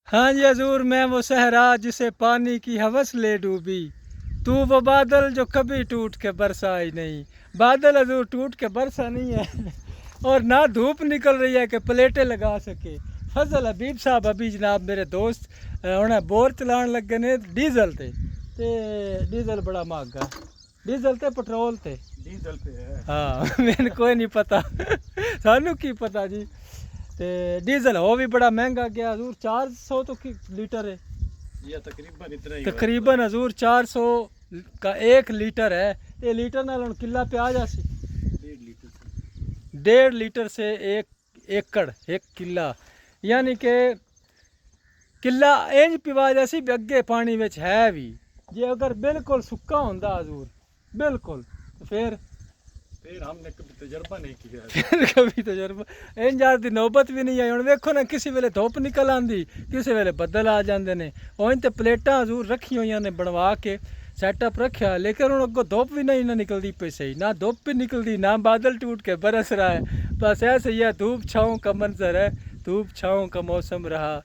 हाँ जी हजूर, मैं वो सहरा जिसे पानी की हवस ले डूबी, तू वो बादल जो कभी टूट के बरसा ही नहीं। बादल हजूर टूट के बरसा नहीं है और ना धूप निकल रही है कि प्लेटें लगा सके। फजल हबीब साहब अभी जनाब मेरे दोस्त उन्हें बोर चलान लगे ने डीजल ते डीजल बड़ा महंगा, डीजल ते पेट्रोल ते डीजल पे है। हाँ मैंने कोई नहीं पता सानू की पता जी। ते डीजल हो भी बड़ा महंगा गया हजूर, 400 तो की लीटर है, ये तकरीबन इतना ही तकरीबन हजूर 400 का 1 लीटर है। ये लीटर नाल हुण किला पे आ जासी 1.5 लीटर से। 1.5 लीटर से 1 एकड़ 1 किला, यानी कि किला इंज पिवा जासी भी अगे पानी विच है भी। जे अगर बिल्कुल सुक्का होंदा हजूर बिल्कुल तो फिर हमने कभी तजर्बा नहीं किया है। फिर कभी तजर्बा इंज यार दी नौबत भी नहीं आई। हुण वेखो ना, किसी वेले धुप निकल आंदी, किसी वेले बदल आ जांदे ने। उंज ते प्लेटां हजूर रखी होईयां ने बनवा के सैटअप रखा, लेकिन हुण अगों धुप भी नहीं ना निकलदी पई सही, ना धुप भी निकलदी ना बादल टूट के बरस रहा है। बस ऐसे ही है, धूप छाँव का मंजर है, धूप छाँव का मौसम रहा।